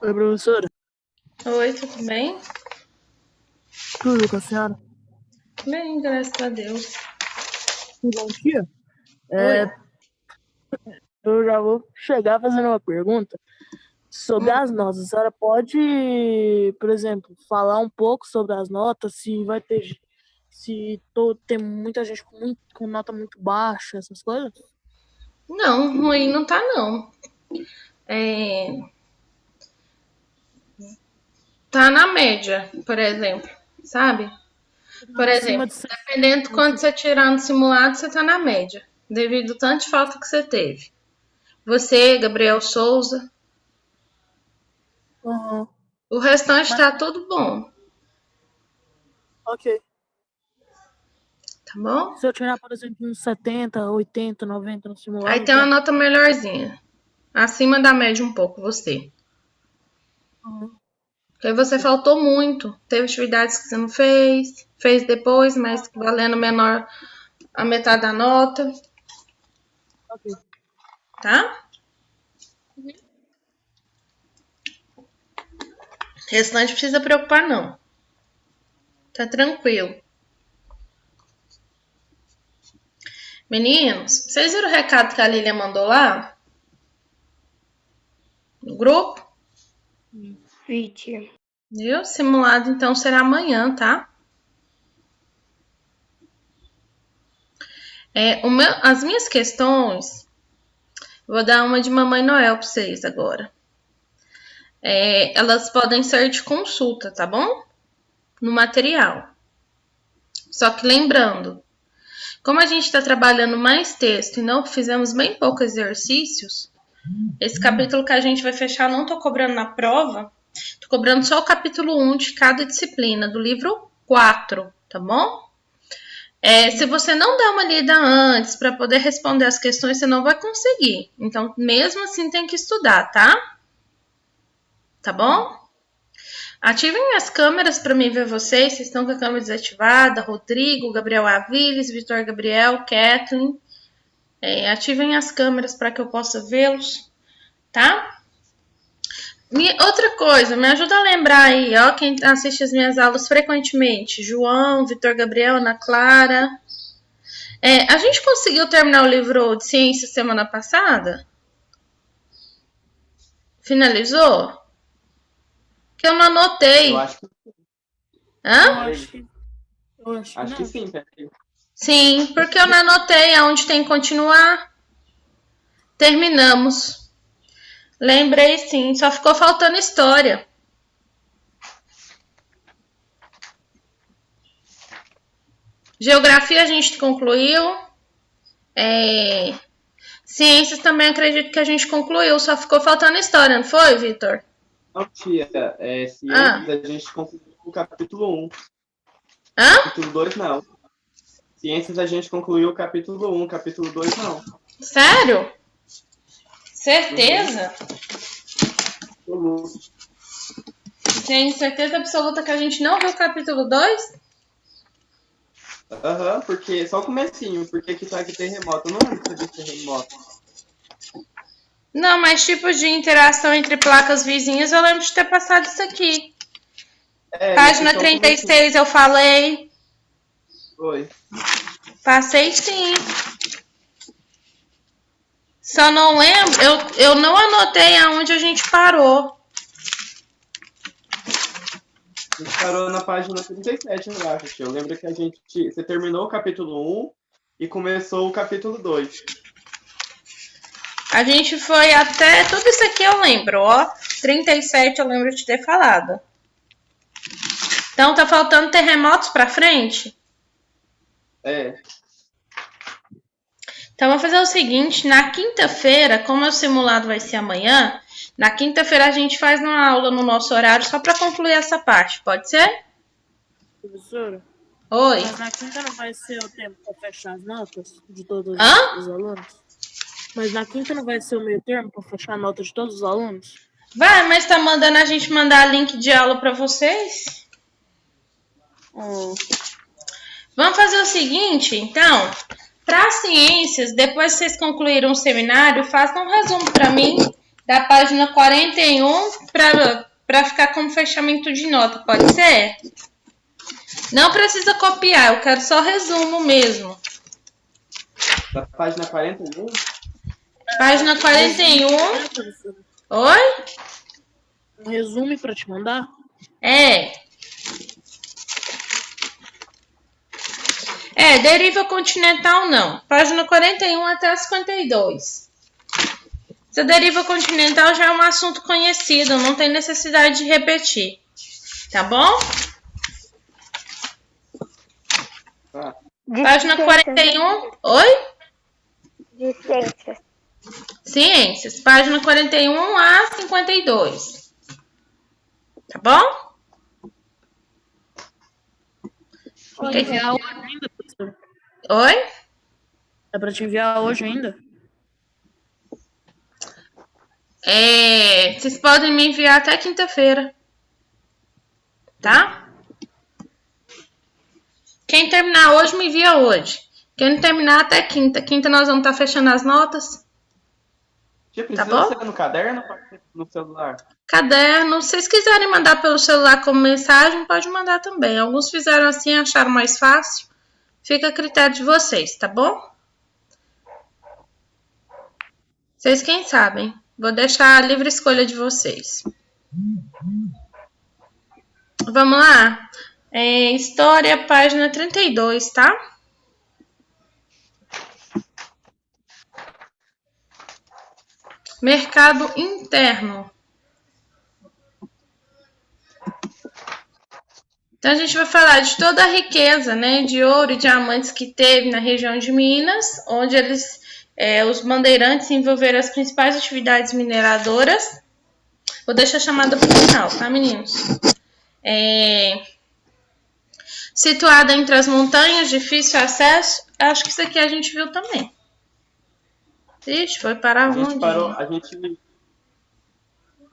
Oi, professora. Oi, tudo bem? Tudo com a senhora? Bem, graças a Deus. Bom dia. Oi. Eu já vou chegar fazendo uma pergunta sobre as notas. A senhora pode, por exemplo, falar um pouco sobre as notas, se vai ter, tem muita gente com nota muito baixa, essas coisas? Não, ruim não tá não. É, tá na média, por exemplo, sabe? Por Acima exemplo, de 60. dependendo de quanto você tirar no simulado, você tá na média, devido ao tanto de falta que você teve. Você, Gabriel Souza, Uhum. o restante Mas, tá tudo bom, ok. tá bom? Se eu tirar, por exemplo, uns 70, 80, 90 no Aí simulado, tem uma tá? nota melhorzinha, acima da média um pouco, você. Uhum. Porque você faltou muito, teve atividades que você não fez, fez depois, mas valendo menor a metade da nota, Ok. tá? O restante não precisa preocupar, não. Tá tranquilo. Meninos, vocês viram o recado que a Lilia mandou lá? No grupo? Vitia. Viu? Simulado, então, será amanhã, tá? As minhas questões, vou dar uma de Mamãe Noel pra vocês agora. Elas podem ser de consulta, tá bom? No material. Só que lembrando, como a gente está trabalhando mais texto e não fizemos bem poucos exercícios, esse capítulo que a gente vai fechar não tô cobrando na prova, tô cobrando só o capítulo 1 de cada disciplina, do livro 4, tá bom? Se você não der uma lida antes para poder responder as questões, você não vai conseguir. Então, mesmo assim, tem que estudar, tá? Tá bom? Ativem as câmeras para mim ver vocês. Vocês estão com a câmera desativada. Rodrigo, Gabriel Aviles, Vitor Gabriel, Kathleen. Ativem as câmeras para que eu possa vê-los, tá? Outra coisa, me ajuda a lembrar aí, ó, quem assiste as minhas aulas frequentemente. João, Vitor Gabriel, Ana Clara. A gente conseguiu terminar o livro de ciência semana passada? Finalizou? Que eu não anotei. Eu acho que Hã? Eu acho que sim, Pepe. Sim, porque eu não anotei aonde tem que continuar. Terminamos. Lembrei sim, só ficou faltando história. Geografia a gente concluiu. Ciências também acredito que a gente concluiu, só ficou faltando história, não foi, Vitor? Não, tia, ciências Ah. a gente concluiu o capítulo 1. Hã? Capítulo 2 não. Ciências a gente concluiu o capítulo 1, capítulo 2 não. Sério? Certeza? Tem certeza absoluta que a gente não viu o capítulo 2? Aham, porque só o comecinho, porque aqui tá aqui terremoto. Eu não lembro de terremoto. Não, mas tipos de interação entre placas vizinhas eu lembro de ter passado isso aqui. Página 36 eu falei. Foi. Passei sim. Só não lembro, eu não anotei aonde a gente parou. A gente parou na página 37, eu acho, tia. Eu lembro que você terminou o capítulo 1 e começou o capítulo 2. A gente foi até... Tudo isso aqui eu lembro, ó. 37 eu lembro de ter falado. Então tá faltando terremotos pra frente? Então vamos fazer o seguinte, na quinta-feira, como o simulado vai ser amanhã, na quinta-feira a gente faz uma aula no nosso horário só para concluir essa parte, pode ser? Professora? Oi. Mas na quinta não vai ser o tempo para fechar as notas de todos os alunos? Mas na quinta não vai ser o meio termo para fechar a nota de todos os alunos? Vai, mas tá mandando a gente mandar link de aula para vocês? Vamos fazer o seguinte, então. Para ciências, depois que vocês concluíram o seminário, façam um resumo para mim da página 41 para ficar como fechamento de nota, pode ser? Não precisa copiar, eu quero só resumo mesmo. Da página 41? Página 41. Oi? Um resumo para te mandar? Deriva continental não. Página 41 até a 52. Essa deriva continental já é um assunto conhecido, não tem necessidade de repetir. Tá bom? Tá. Página 41. Oi? De ciências. Ciências. Página 41 a 52. Tá bom? Pode enviar hoje ainda, professor? Oi? É para te enviar hoje ainda? Vocês podem me enviar até quinta-feira. Tá? Quem terminar hoje, me envia hoje. Quem não terminar, até quinta. Quinta nós vamos estar fechando as notas. Tia, precisa bom? ser no caderno ou pode ser no celular? Caderno. Se vocês quiserem mandar pelo celular como mensagem, pode mandar também. Alguns fizeram assim, acharam mais fácil. Fica a critério de vocês, tá bom? Vocês quem sabem. Vou deixar a livre escolha de vocês. Vamos lá? História, página 32, tá? Mercado interno. Então, a gente vai falar de toda a riqueza, né, de ouro e diamantes que teve na região de Minas, onde os bandeirantes se envolveram as principais atividades mineradoras. Vou deixar a chamada para o final, tá, meninos? Situada entre as montanhas, difícil acesso. Acho que isso aqui a gente viu também. Ixi, foi parar onde?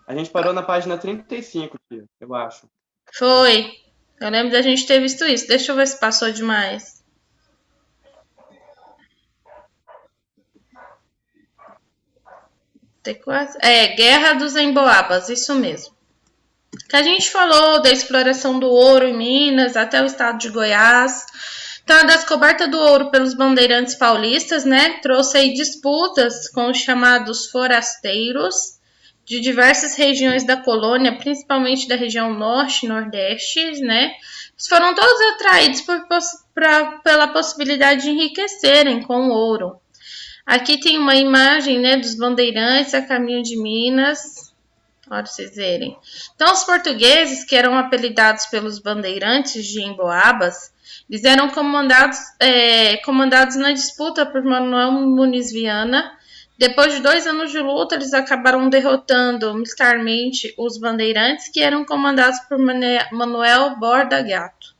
A gente parou na página 35, tia, eu acho. Foi. Eu lembro da gente ter visto isso. Deixa eu ver se passou demais. Guerra dos Emboabas, isso mesmo. Que a gente falou da exploração do ouro em Minas até o estado de Goiás. Então, a descoberta do ouro pelos bandeirantes paulistas, né, trouxe aí disputas com os chamados forasteiros de diversas regiões da colônia, principalmente da região norte e nordeste, né? Eles foram todos atraídos pela possibilidade de enriquecerem com o ouro. Aqui tem uma imagem, né, dos bandeirantes a caminho de Minas. Olha vocês verem. Então, os portugueses, que eram apelidados pelos bandeirantes de Emboabas, eles eram comandados na disputa por Manuel Muniz Viana. Depois de 2 anos de luta, eles acabaram derrotando militarmente os bandeirantes, que eram comandados por Manuel Borda Gato.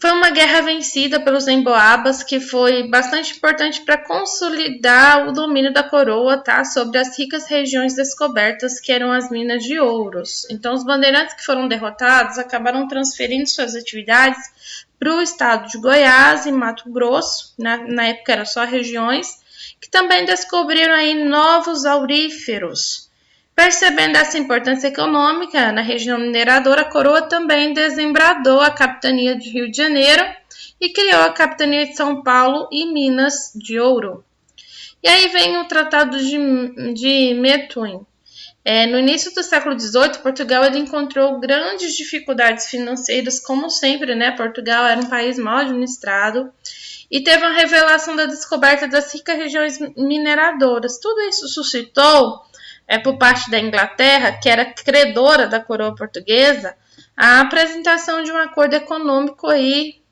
Foi uma guerra vencida pelos Emboabas, que foi bastante importante para consolidar o domínio da coroa, tá, sobre as ricas regiões descobertas, que eram as minas de ouros. Então, os bandeirantes que foram derrotados acabaram transferindo suas atividades para o estado de Goiás e Mato Grosso, na época eram só regiões, que também descobriram aí novos auríferos. Percebendo essa importância econômica na região mineradora, a coroa também desembradou a capitania de Rio de Janeiro e criou a capitania de São Paulo e Minas de Ouro. E aí vem o Tratado de Methuen. No início do século XVIII, Portugal ele encontrou grandes dificuldades financeiras, como sempre, né? Portugal era um país mal administrado e teve a revelação da descoberta das ricas regiões mineradoras. Tudo isso suscitou, por parte da Inglaterra, que era credora da coroa portuguesa, a apresentação de um acordo econômico aí,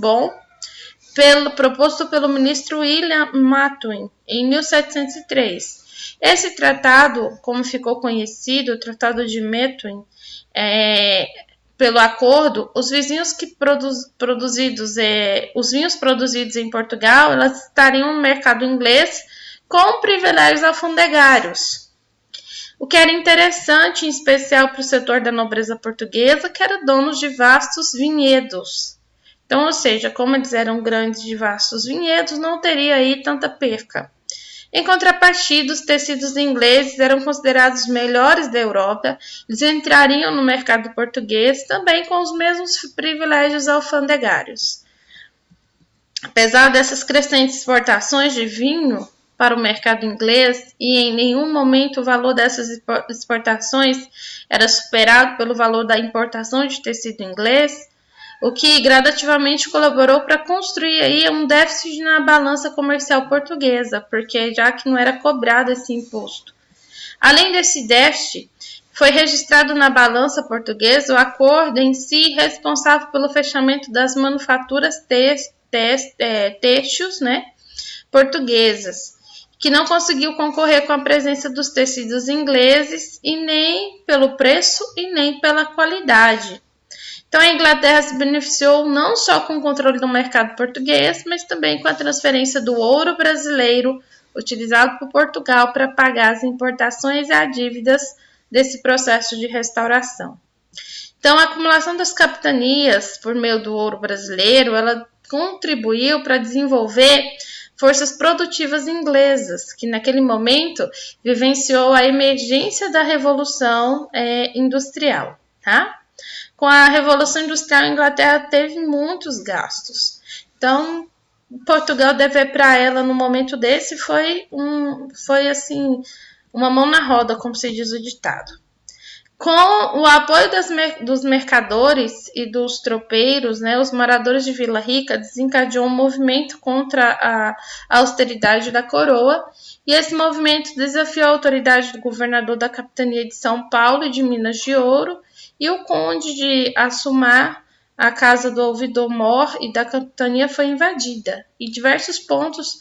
bom, proposto pelo ministro William Methuen, em 1703. Esse tratado, como ficou conhecido, o Tratado de Methuen, pelo acordo, os vinhos produzidos em Portugal, elas estariam no mercado inglês com privilégios alfandegários. O que era interessante, em especial para o setor da nobreza portuguesa, que era donos de vastos vinhedos. Então, ou seja, como eles eram grandes de vastos vinhedos, não teria aí tanta perca. Em contrapartida, os tecidos ingleses eram considerados melhores da Europa, eles entrariam no mercado português também com os mesmos privilégios alfandegários. Apesar dessas crescentes exportações de vinho para o mercado inglês e em nenhum momento o valor dessas exportações era superado pelo valor da importação de tecido inglês, o que gradativamente colaborou para construir aí um déficit na balança comercial portuguesa, porque já que não era cobrado esse imposto. Além desse déficit, foi registrado na balança portuguesa o acordo em si responsável pelo fechamento das manufaturas têxteis, portuguesas, que não conseguiu concorrer com a presença dos tecidos ingleses e nem pelo preço e nem pela qualidade. Então, a Inglaterra se beneficiou não só com o controle do mercado português, mas também com a transferência do ouro brasileiro utilizado por Portugal para pagar as importações e as dívidas desse processo de restauração. Então, a acumulação das capitanias por meio do ouro brasileiro, ela contribuiu para desenvolver forças produtivas inglesas, que naquele momento vivenciou a emergência da Revolução Industrial, tá? Com a Revolução Industrial, a Inglaterra teve muitos gastos. Então, Portugal dever para ela no momento desse foi assim, uma mão na roda, como se diz o ditado. Com o apoio dos mercadores e dos tropeiros, os moradores de Vila Rica desencadeou um movimento contra a austeridade da coroa, e esse movimento desafiou a autoridade do governador da capitania de São Paulo e de Minas de Ouro, e o conde de Assumar, a casa do ouvidor mor e da capitania foi invadida, e diversos pontos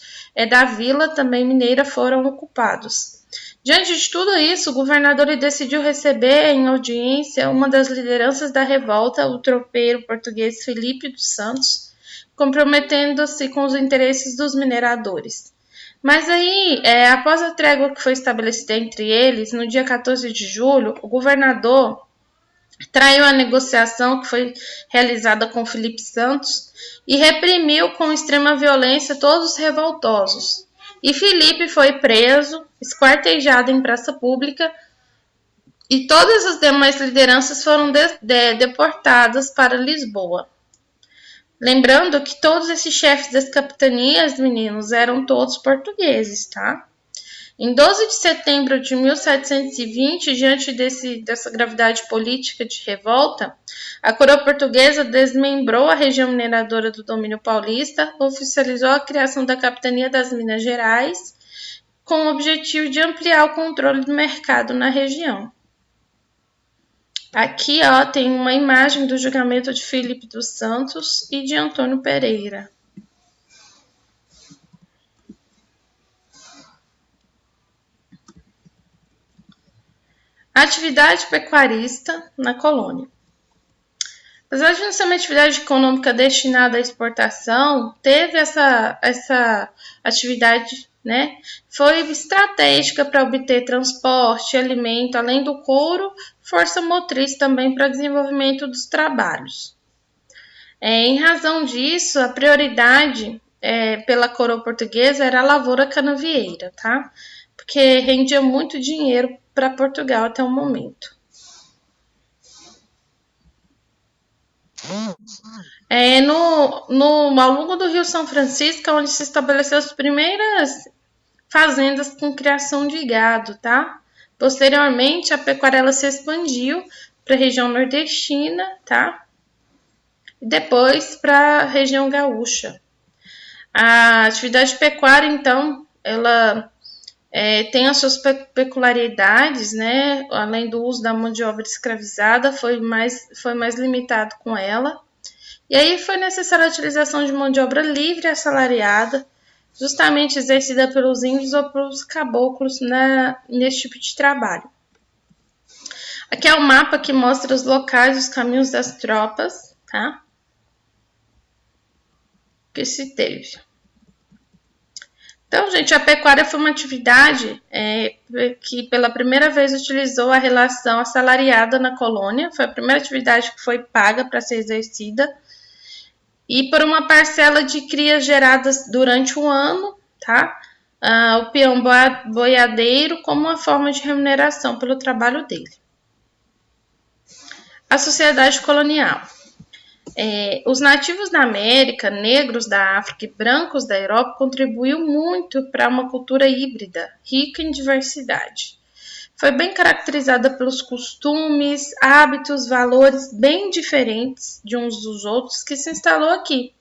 da vila também mineira foram ocupados. Diante de tudo isso, o governador decidiu receber em audiência uma das lideranças da revolta, o tropeiro português Felipe dos Santos, comprometendo-se com os interesses dos mineradores. Mas aí, após a trégua que foi estabelecida entre eles, no dia 14 de julho, o governador traiu a negociação que foi realizada com Felipe Santos e reprimiu com extrema violência todos os revoltosos. E Felipe foi preso, esquartejado em praça pública, e todas as demais lideranças foram deportadas para Lisboa. Lembrando que todos esses chefes das capitanias, meninos, eram todos portugueses, tá? Em 12 de setembro de 1720, diante dessa gravidade política de revolta, a coroa portuguesa desmembrou a região mineradora do domínio paulista, oficializou a criação da capitania das Minas Gerais, com o objetivo de ampliar o controle do mercado na região. Aqui, tem uma imagem do julgamento de Felipe dos Santos e de Antônio Pereira. Atividade pecuarista na colônia. Apesar de não ser uma atividade econômica destinada à exportação, teve essa atividade, foi estratégica para obter transporte, alimento, além do couro, força motriz também para o desenvolvimento dos trabalhos. Em razão disso, a prioridade pela coroa portuguesa era a lavoura canavieira, tá? Porque rendia muito dinheiro para Portugal até o momento. Ao longo do Rio São Francisco, onde se estabeleceu as primeiras fazendas com criação de gado, tá? Posteriormente, a pecuária se expandiu para a região nordestina, tá? E depois para a região gaúcha. A atividade pecuária, então, ela tem as suas peculiaridades, além do uso da mão de obra escravizada, foi mais limitado com ela. E aí foi necessária a utilização de mão de obra livre e assalariada, justamente exercida pelos índios ou pelos caboclos nesse tipo de trabalho. Aqui é o mapa que mostra os locais, os caminhos das tropas, tá? Que se teve. Então, gente, a pecuária foi uma atividade que pela primeira vez utilizou a relação assalariada na colônia. Foi a primeira atividade que foi paga para ser exercida. E por uma parcela de crias geradas durante o ano, tá? o peão boiadeiro como uma forma de remuneração pelo trabalho dele. A sociedade colonial. Os nativos da América, negros da África e brancos da Europa contribuiu muito para uma cultura híbrida, rica em diversidade. Foi bem caracterizada pelos costumes, hábitos, valores bem diferentes de uns dos outros que se instalou aqui.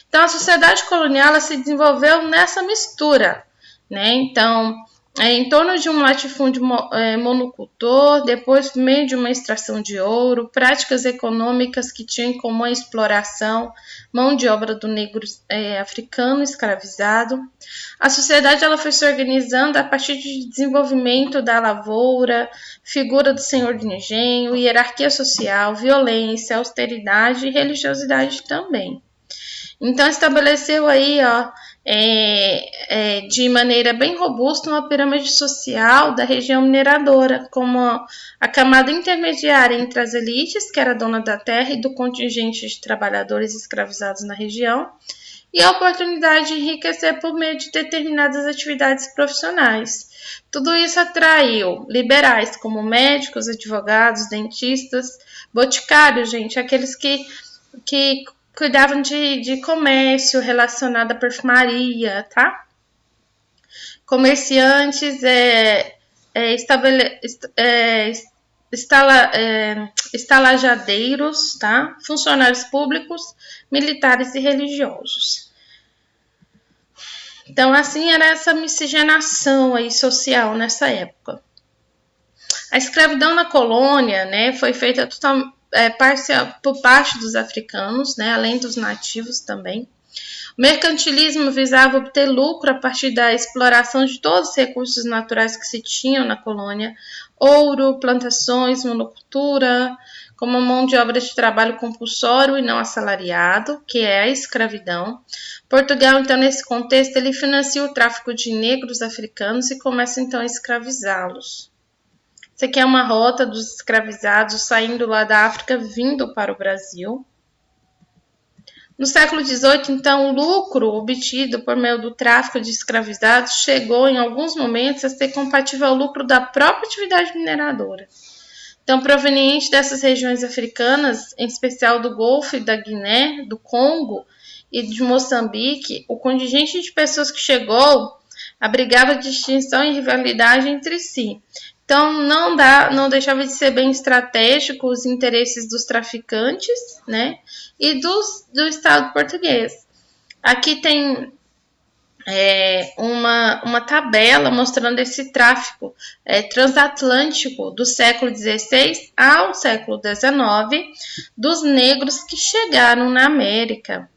Então, a sociedade colonial ela se desenvolveu nessa mistura, né? Então, em torno de um latifúndio monocultor, depois por meio de uma extração de ouro, práticas econômicas que tinham em comum a exploração, mão de obra do negro africano escravizado. A sociedade ela foi se organizando a partir de desenvolvimento da lavoura, figura do senhor de engenho, hierarquia social, violência, austeridade e religiosidade também. Então, estabeleceu aí, de maneira bem robusta, uma pirâmide social da região mineradora, como a camada intermediária entre as elites, que era dona da terra, e do contingente de trabalhadores escravizados na região, e a oportunidade de enriquecer por meio de determinadas atividades profissionais. Tudo isso atraiu liberais, como médicos, advogados, dentistas, boticários, aqueles que cuidavam de comércio relacionado à perfumaria, tá? Comerciantes, estalajadeiros, tá? Funcionários públicos, militares e religiosos. Então, assim, era essa miscigenação aí social nessa época. A escravidão na colônia, né, foi feita por parte dos africanos, né, além dos nativos também. O mercantilismo visava obter lucro a partir da exploração de todos os recursos naturais que se tinham na colônia, ouro, plantações, monocultura, como mão de obra de trabalho compulsório e não assalariado, que é a escravidão. Portugal, então, nesse contexto, ele financia o tráfico de negros africanos e começa, então, a escravizá-los. Isso aqui é uma rota dos escravizados saindo lá da África, vindo para o Brasil. No século XVIII, então, o lucro obtido por meio do tráfico de escravizados chegou, em alguns momentos, a ser compatível ao lucro da própria atividade mineradora. Então, proveniente dessas regiões africanas, em especial do Golfo e da Guiné, do Congo e de Moçambique, o contingente de pessoas que chegou abrigava distinção e rivalidade entre si. Então, não deixava de ser bem estratégico os interesses dos traficantes, né, e do Estado português. Aqui tem uma tabela mostrando esse tráfico transatlântico do século XVI ao século XIX dos negros que chegaram na América.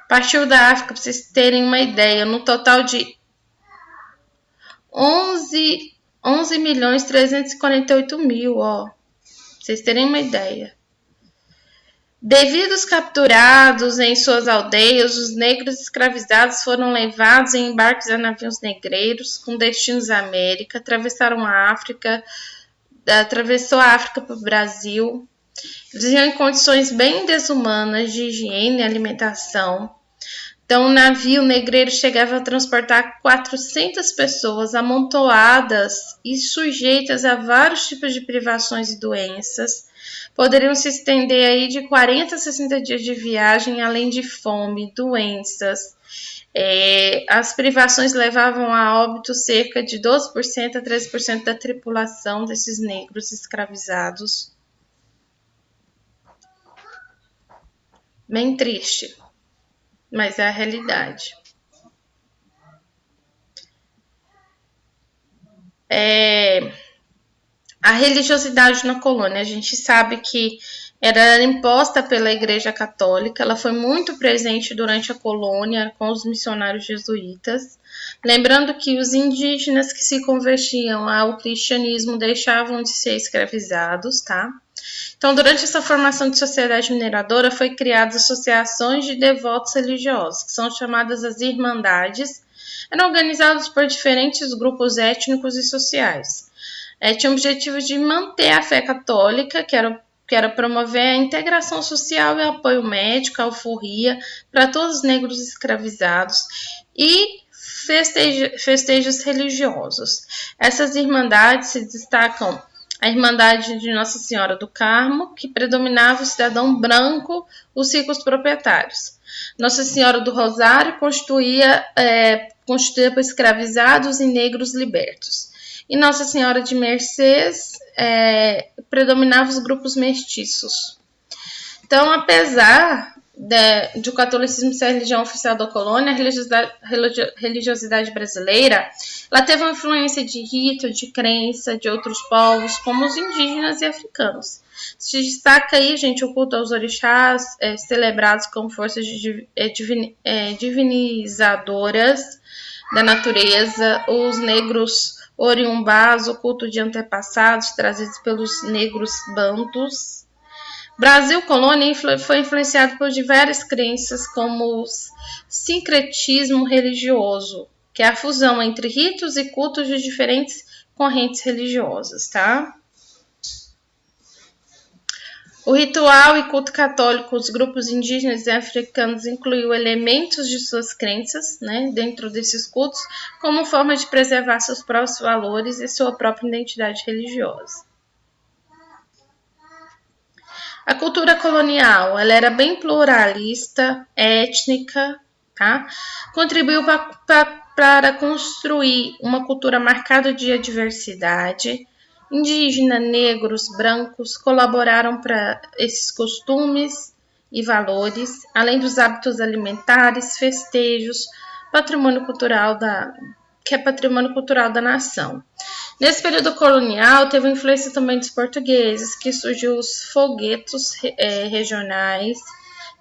Partiu da África, para vocês terem uma ideia, no total de 11.348.000, pra vocês terem uma ideia. Devido aos capturados em suas aldeias, os negros escravizados foram levados em embarques a navios negreiros com destinos à América, atravessou a África para o Brasil. Eles iam em condições bem desumanas de higiene e alimentação. Então, o navio negreiro chegava a transportar 400 pessoas amontoadas e sujeitas a vários tipos de privações e doenças. Poderiam se estender aí de 40 a 60 dias de viagem, além de fome, doenças. As privações levavam a óbito cerca de 12% a 13% da tripulação desses negros escravizados. Bem triste, mas é a realidade. A religiosidade na colônia, a gente sabe que era imposta pela Igreja Católica, ela foi muito presente durante a colônia com os missionários jesuítas. Lembrando que os indígenas que se convertiam ao cristianismo deixavam de ser escravizados, tá? Então, durante essa formação de sociedade mineradora, foi criadas associações de devotos religiosos, que são chamadas as irmandades. Eram organizados por diferentes grupos étnicos e sociais. Tinha o objetivo de manter a fé católica, que era promover a integração social e apoio médico, a alforria para todos os negros escravizados, e festejos religiosos. Essas irmandades se destacam a Irmandade de Nossa Senhora do Carmo, que predominava o cidadão branco, os ricos proprietários. Nossa Senhora do Rosário constituía por escravizados e negros libertos. E Nossa Senhora de Mercês predominava os grupos mestiços. Então, apesar de o catolicismo ser a religião oficial da colônia, a religiosidade brasileira ela teve uma influência de rito, de crença de outros povos, como os indígenas e africanos. Se destaca aí, gente, o culto aos orixás, celebrados como forças divinizadoras da natureza, os negros oriumbás, o culto de antepassados trazidos pelos negros bantus. Brasil colônia foi influenciado por diversas crenças, como o sincretismo religioso, que é a fusão entre ritos e cultos de diferentes correntes religiosas, tá? O ritual e culto católico, os grupos indígenas e africanos incluíam elementos de suas crenças, né, dentro desses cultos, como forma de preservar seus próprios valores e sua própria identidade religiosa. A cultura colonial, ela era bem pluralista, étnica, tá? Contribuiu para construir uma cultura marcada de diversidade. Indígena, negros, brancos colaboraram para esses costumes e valores, além dos hábitos alimentares, festejos, patrimônio cultural que é patrimônio cultural da nação. Nesse período colonial, teve influência também dos portugueses, que surgiu os foguetos regionais,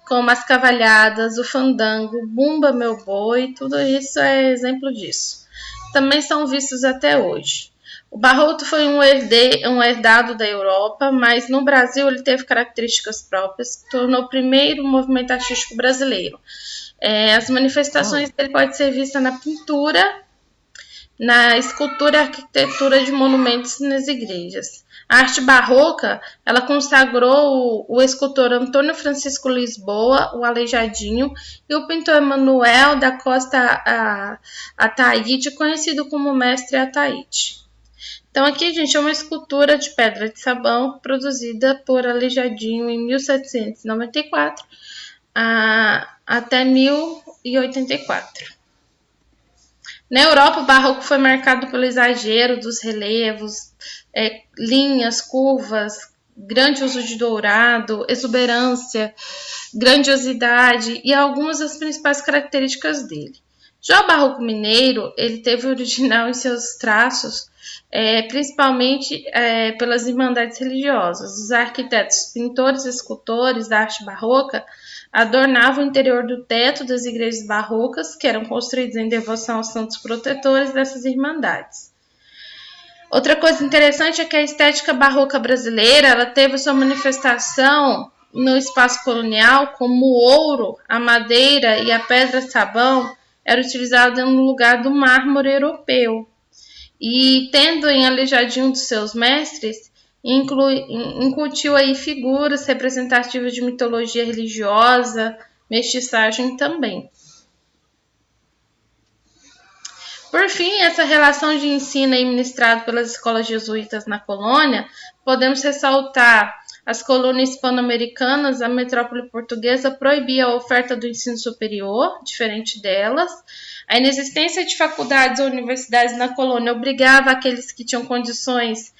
como as cavalhadas, o fandango, bumba meu boi, tudo isso é exemplo disso. Também são vistos até hoje. O barroco foi um herdado da Europa, mas no Brasil ele teve características próprias, que tornou o primeiro movimento artístico brasileiro. As manifestações dele podem ser vistas na pintura, na escultura e arquitetura de monumentos nas igrejas. A arte barroca, ela consagrou o escultor Antônio Francisco Lisboa, o Aleijadinho, e o pintor Manuel da Costa Ataíde, conhecido como Mestre Ataíde. Então aqui, gente, é uma escultura de pedra de sabão produzida por Aleijadinho em 1794 até 1084. Na Europa, o barroco foi marcado pelo exagero dos relevos, linhas, curvas, grande uso de dourado, exuberância, grandiosidade e algumas das principais características dele. Já o barroco mineiro, ele teve original em seus traços, principalmente pelas irmandades religiosas. Os arquitetos, pintores e escultores da arte barroca adornavam o interior do teto das igrejas barrocas, que eram construídas em devoção aos santos protetores dessas irmandades. Outra coisa interessante é que a estética barroca brasileira ela teve sua manifestação no espaço colonial, como o ouro, a madeira e a pedra-sabão eram utilizados no lugar do mármore europeu. E tendo em Aleijadinho dos seus mestres, incutiu aí figuras representativas de mitologia religiosa, mestiçagem também. Por fim, essa relação de ensino aí ministrado pelas escolas jesuítas na colônia, podemos ressaltar as colônias hispano-americanas, a metrópole portuguesa proibia a oferta do ensino superior, diferente delas. A inexistência de faculdades ou universidades na colônia obrigava aqueles que tinham condições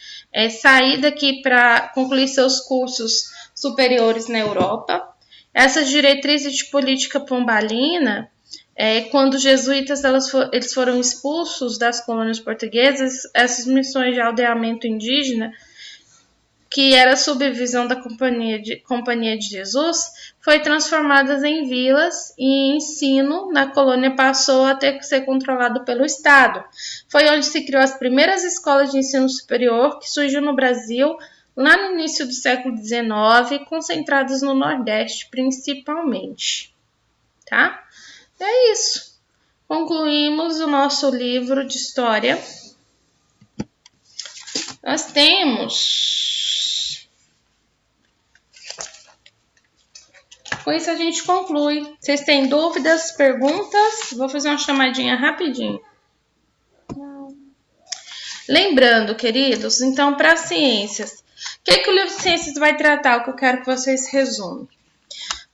sair daqui para concluir seus cursos superiores na Europa. Essas diretrizes de política pombalina, quando os jesuítas eles foram expulsos das colônias portuguesas, essas missões de aldeamento indígena, que era sob a visão da Companhia de Jesus, foi transformadas em vilas e ensino na colônia passou a ter que ser controlado pelo Estado. Foi onde se criou as primeiras escolas de ensino superior que surgiu no Brasil lá no início do século XIX, concentradas no Nordeste principalmente. Tá? É isso. Concluímos o nosso livro de história. Nós temos Com isso a gente conclui. Vocês têm dúvidas, perguntas? Vou fazer uma chamadinha rapidinho. Não. Lembrando, queridos, então para ciências, o que o livro de ciências vai tratar? O que eu quero que vocês resumam.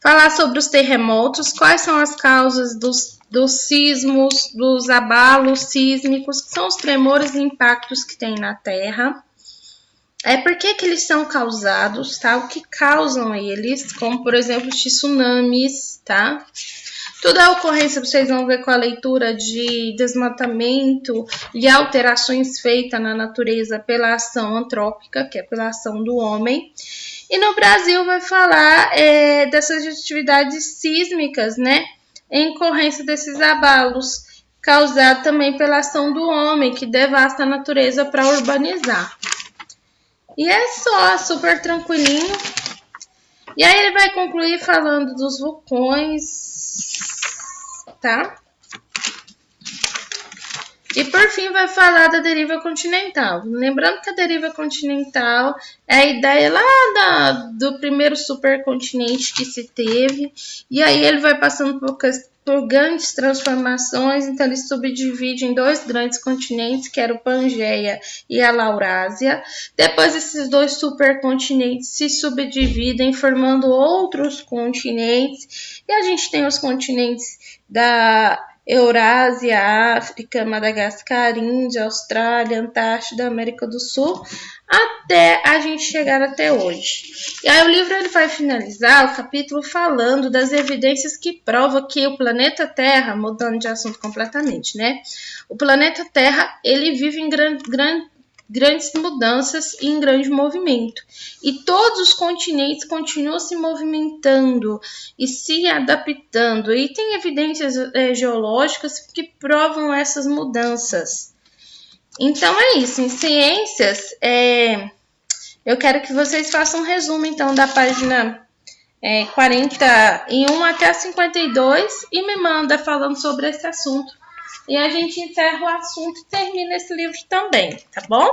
Falar sobre os terremotos, quais são as causas dos sismos, dos abalos sísmicos, que são os tremores e impactos que tem na Terra. Por que eles são causados, tá? O que causam eles, como por exemplo os tsunamis, tá? Toda a ocorrência vocês vão ver com a leitura de desmatamento e alterações feitas na natureza pela ação antrópica, que é pela ação do homem. E no Brasil vai falar dessas atividades sísmicas, né? Em ocorrência desses abalos, causado também pela ação do homem, que devasta a natureza para urbanizar. E é só, super tranquilinho. E aí ele vai concluir falando dos vulcões, tá? E por fim vai falar da deriva continental. Lembrando que a deriva continental é a ideia lá do primeiro supercontinente que se teve. E aí ele vai passando por grandes transformações. Então ele subdivide em 2 grandes continentes, que era o Pangeia e a Laurásia. Depois esses 2 supercontinentes se subdividem, formando outros continentes. E a gente tem os continentes da Eurásia, África, Madagascar, Índia, Austrália, Antártida, América do Sul, até a gente chegar até hoje. E aí o livro ele vai finalizar o capítulo falando das evidências que provam que o planeta Terra, mudando de assunto completamente, né? O planeta Terra, ele vive em grandes mudanças e em grande movimento. E todos os continentes continuam se movimentando e se adaptando. E tem evidências geológicas que provam essas mudanças. Então é isso. Em ciências, eu quero que vocês façam um resumo então da página 41 até a 52 e me manda falando sobre esse assunto. E a gente encerra o assunto e termina esse livro também, tá bom?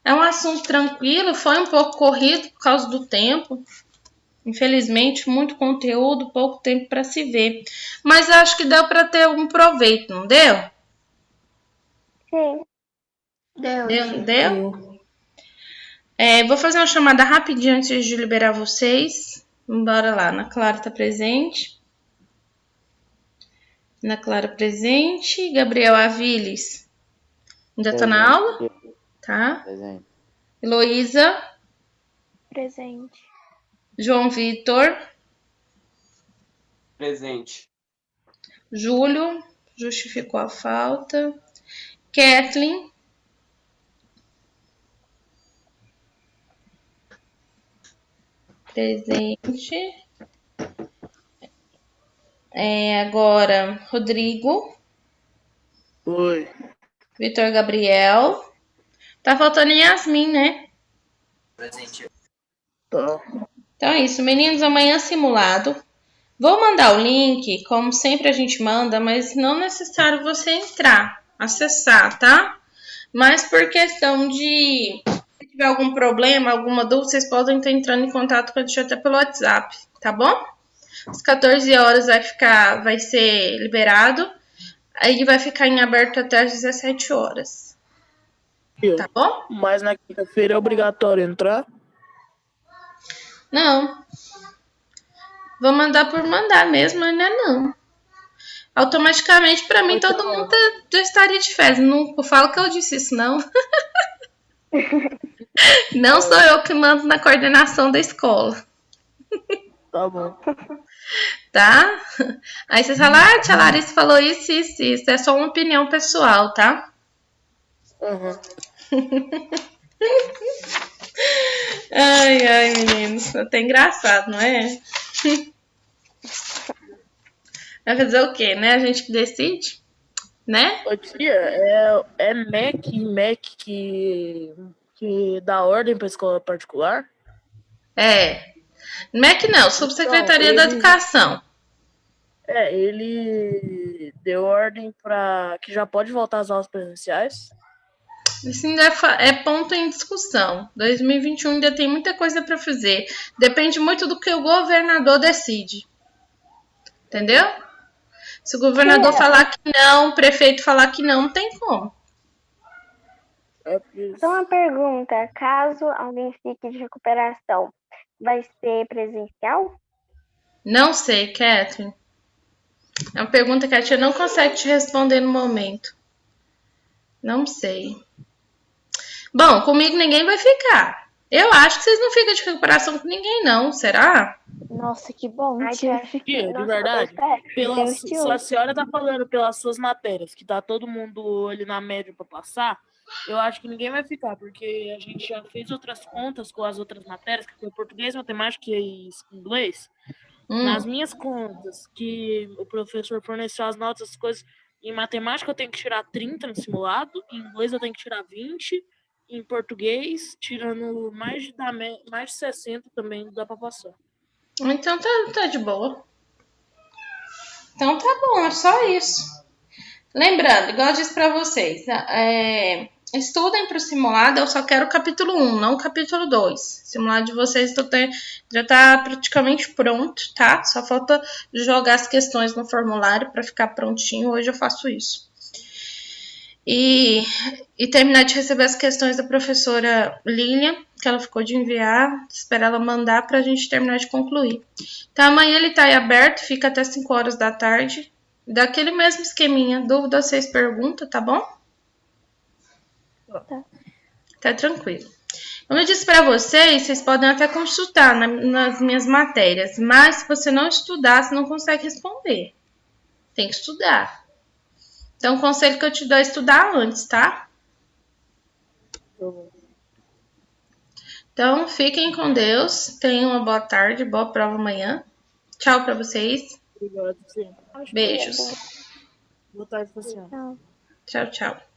É um assunto tranquilo, foi um pouco corrido por causa do tempo. Infelizmente, muito conteúdo, pouco tempo para se ver. Mas acho que deu para ter um proveito, não deu? Sim. Deu? Vou fazer uma chamada rapidinho antes de liberar vocês. Bora lá, Ana Clara está presente. Ana Clara presente. Gabriel Aviles ainda está na aula? Tá. Presente. Heloísa. Presente. João Vitor. Presente. Júlio. Justificou a falta. Kathleen. Presente. Agora, Rodrigo. Oi. Vitor Gabriel. Tá faltando Yasmin, né? Presente. Tá. Então é isso, meninos. Amanhã simulado. Vou mandar o link, como sempre a gente manda, mas não é necessário você entrar, acessar, tá? Mas por questão de se tiver algum problema, alguma dúvida, vocês podem estar entrando em contato com a gente até pelo WhatsApp, tá bom? Às 14 horas vai ser liberado. Aí vai ficar em aberto até às 17 horas. Tá bom? Mas na quinta-feira é obrigatório entrar? Não. Vou mandar por mandar mesmo, ainda não. Automaticamente, pra mim, todo mundo já estaria de férias. Não falo que eu disse isso, não. Não sou eu que mando na coordenação da escola. Tá bom. Tá? Aí você fala, tia Larissa falou isso. É só uma opinião pessoal, tá? Ai, meninos. Até engraçado, não é? Vai fazer o quê, né? A gente que decide, né? Ô tia, é MEC que dá ordem pra escola particular? MEC não, Subsecretaria da Educação. Ele deu ordem para que já pode voltar às aulas presenciais? Isso ainda é ponto em discussão. 2021 ainda tem muita coisa para fazer. Depende muito do que o governador decide. Entendeu? Se o governador falar que não, o prefeito falar que não tem como. É por isso. Então, uma pergunta: caso alguém fique de recuperação, vai ser presencial? Não sei, Catherine. É uma pergunta que a tia não consegue te responder no momento. Não sei. Bom, comigo ninguém vai ficar. Eu acho que vocês não ficam de recuperação com ninguém, não. Será? Nossa, que bom, Tia, de Nossa, verdade, eu se a senhora tá falando pelas suas matérias, que tá todo mundo ali na média pra passar, eu acho que ninguém vai ficar, porque a gente já fez outras contas com as outras matérias, que foi português, matemática e inglês. Nas minhas contas, que o professor forneceu as notas, as coisas, em matemática eu tenho que tirar 30 no simulado, em inglês eu tenho que tirar 20, em português, tirando mais de 60 também dá pra passar. Então tá de boa. Então tá bom, é só isso. Lembrando, igual eu disse pra vocês, estudem pro simulado, eu só quero o capítulo 1, não o capítulo 2. O simulado de vocês já tá praticamente pronto, tá? Só falta jogar as questões no formulário para ficar prontinho. Hoje eu faço isso. E terminar de receber as questões da professora Lilian, que ela ficou de enviar, esperar ela mandar pra gente terminar de concluir. Então amanhã ele tá aí aberto, fica até 5 horas da tarde. Daquele mesmo esqueminha, dúvida vocês perguntam, tá bom? Tá tranquilo. Como eu disse pra vocês podem até consultar nas minhas matérias, mas se você não estudar, você não consegue responder. Tem que estudar. Então, o conselho que eu te dou é estudar antes, tá? Então, fiquem com Deus. Tenham uma boa tarde, boa prova amanhã. Tchau pra vocês. Obrigado, sim. Beijos. Boa tarde pra senhora. Não. Tchau, tchau.